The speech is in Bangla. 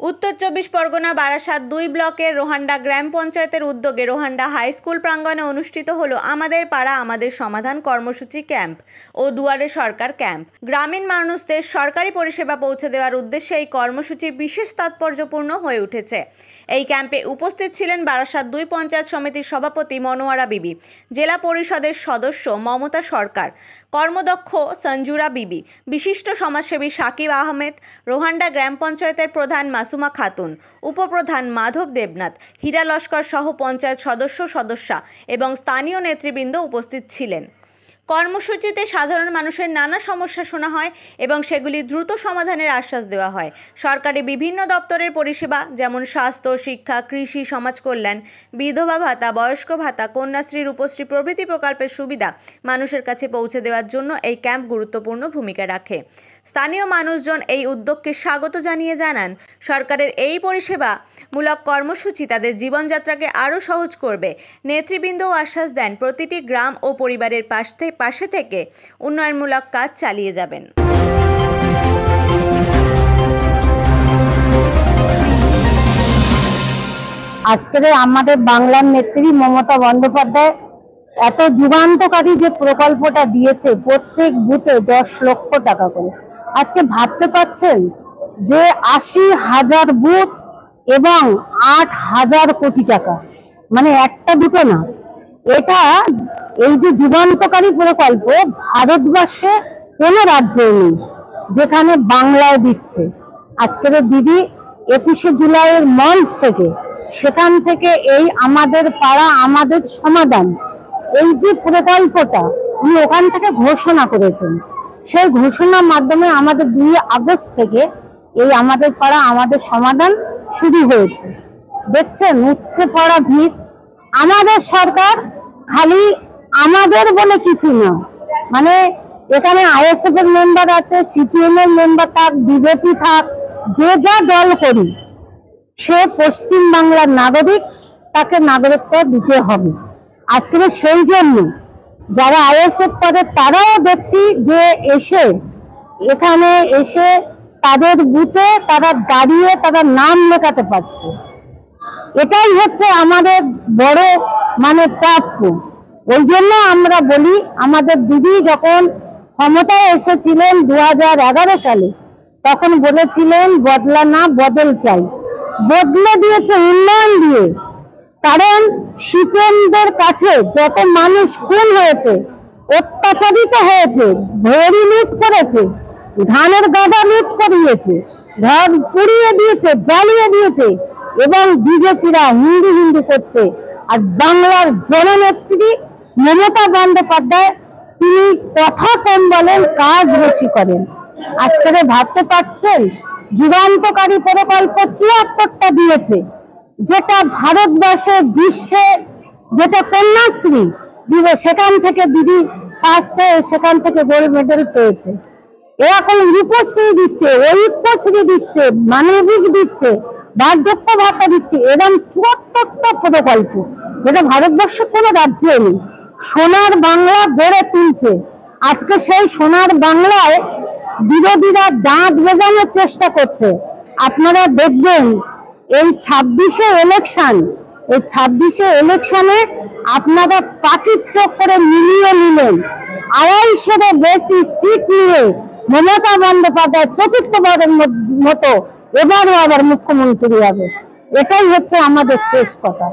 উত্তর ২৪ পরগনা বারাসাত ২ ব্লকের রোহান্ডা গ্রাম পঞ্চায়েতের উদ্যোগে রোহান্ডা হাই স্কুল প্রাঙ্গণে অনুষ্ঠিত হলো আমাদের পাড়া আমাদের সমাধান কর্মসূচি ক্যাম্প ও দুয়ারে সরকার ক্যাম্প। গ্রামীণ মানুষদের সরকারি পরিষেবা পৌঁছে দেওয়ার উদ্দেশ্যে এই কর্মসূচি বিশেষ তাৎপর্যপূর্ণ হয়ে উঠেছে। এই ক্যাম্পে উপস্থিত ছিলেন বারাসাত ২ পঞ্চায়েত সমিতির সভাপতি মনোয়ারা বিবি, জেলা পরিষদের সদস্য মমতা সরকার, কর্মদক্ষ সঞ্জুরা বিবি, বিশিষ্ট সমাজসেবী সাকিব আহমেদ, রোহান্ডা গ্রাম পঞ্চায়েতের প্রধান মাসুমা খাতুন, উপপ্রধান মাধব দেবনাথ, হীরা লস্কর সহ পঞ্চায়েত সদস্যা এবং স্থানীয় নেতৃবৃন্দ উপস্থিত ছিলেন। কর্মসূচিতে সাধারণ মানুষের নানা সমস্যা শোনা হয় এবং সেগুলি দ্রুত সমাধানের আশ্বাস দেওয়া হয়। সরকারি বিভিন্ন দপ্তরের পরিষেবা যেমন স্বাস্থ্য, শিক্ষা, কৃষি, সমাজ কল্যাণ, বিধবা ভাতা, বয়স্ক ভাতা, কন্যাশ্রী, রূপশ্রী প্রভৃতি প্রকল্পের সুবিধা মানুষের কাছে পৌঁছে দেওয়ার জন্য এই ক্যাম্প গুরুত্বপূর্ণ ভূমিকা রাখে। স্থানীয় মানুষজন এই উদ্যোগকে স্বাগত জানিয়ে জানান, সরকারের এই পরিষেবামূলক কর্মসূচি তাদের জীবনযাত্রাকে আরও সহজ করবে। নেতৃবৃন্দও আশ্বাস দেন প্রতিটি গ্রাম ও পরিবারের পাশে থেকে উন্নয়নমূলক কাজ চালিয়ে যাবেন। আজকের আমাদের বাংলার নেত্রী মমতা বন্দ্যোপাধ্যায় এত যুগান্তকারী যে প্রকল্পটা দিয়েছে, প্রত্যেক বুথে 10 লক্ষ টাকা করে। আজকে ভাবতে পারছেন যে 80,000 বুথ এবং 8,000 কোটি টাকা, মানে একটা দুটো না। এটা এই যে যুগান্তকারী প্রকল্প ভারতবর্ষে কোনো রাজ্যে নেই যেখানে বাংলায় দিচ্ছে। আজকের দিদি 21শে জুলাইয়ের মঞ্চ থেকে, সেখান থেকে এই আমাদের পাড়া আমাদের সমাধান এই যে প্রকল্পটা উনি ওখান থেকে ঘোষণা করেছেন, সেই ঘোষণার মাধ্যমে আমাদের 2 আগস্ট থেকে এই আমাদের পাড়া আমাদের সমাধান শুরু হয়েছে। দেখছেন উঠছে পড়া ভিড়। আমাদের সরকার খালি আমাদের বলে কিছু না, মানে এখানে আইএসএফ এর মেম্বার আছে, সিপিএম এর মেম্বার থাক, বিজেপি থাক, যে যা দল করি, সে পশ্চিম বাংলার নাগরিক, তাকে নাগরিকত্ব দিতে হবে। আজকে সেই জন্য যারা আইএসএফ করে তারাও দেখছি যে এখানে এসে তাদের বুথে তারা দাঁড়িয়ে তারা নাম লেখাতে পারছে। এটাই হচ্ছে আমাদের বড় প্রাপ্য। ওই জন্য আমরা বলি, আমাদের দিদি যখন ক্ষমতায় এসেছিলেন 2011 সালে, তখন বলেছিলেন বদলা না বদল চাই। বদলে দিয়েছে উন্নয়ন দিয়ে। কারণ সিপিএমদের কাছে যত মানুষ খুন হয়েছে, অত্যাচারিত হয়েছে, ভরি লুট করেছে, ধানের গাদা লুট করিয়েছে, ঘর পুড়িয়ে দিয়েছে, জ্বালিয়ে দিয়েছে, এবং বিজেপিরা হিন্দু করছে। আর বাংলার জননেত্রী মমতা বন্দ্যোপাধ্যায়, তিনি কথা কম বলেন, কাজ বেশি করেন। আজকে ভাবতে পারছেন যুগান্তকারী প্রকল্প 74টা দিয়েছে, যেটা ভারতবর্ষে বিশ্বে যেটা কন্যাশ্রী দিবে, সেখান থেকে দিদি ফার্স্টে, সেখান থেকে গোল্ড মেডেল পেয়েছে। এরকম রূপশ্রী দিচ্ছে, ঐক্যশ্রী দিচ্ছে, মানবিক দিচ্ছে, বার্ধক্য ভাতা দিচ্ছে। এরকম 74টা প্রকল্প, যেটা ভারতবর্ষের কোনো রাজ্যে নেই। সোনার বাংলা গড়ে তুলছে। আজকে সেই সোনার বাংলায় বিরোধীরা দাঁত বেজানোর চেষ্টা করছে। আপনারা দেখবেন এই 26শে ইলেকশনে আপনারা পাখির চোখ করে মিলিয়ে নিলেন। 250-এর বেশি সিট নিয়ে মমতা বন্দ্যোপাধ্যায় চতুর্থবারের মতো এবারও আবার মুখ্যমন্ত্রী হবে। এটাই হচ্ছে আমাদের শেষ কথা।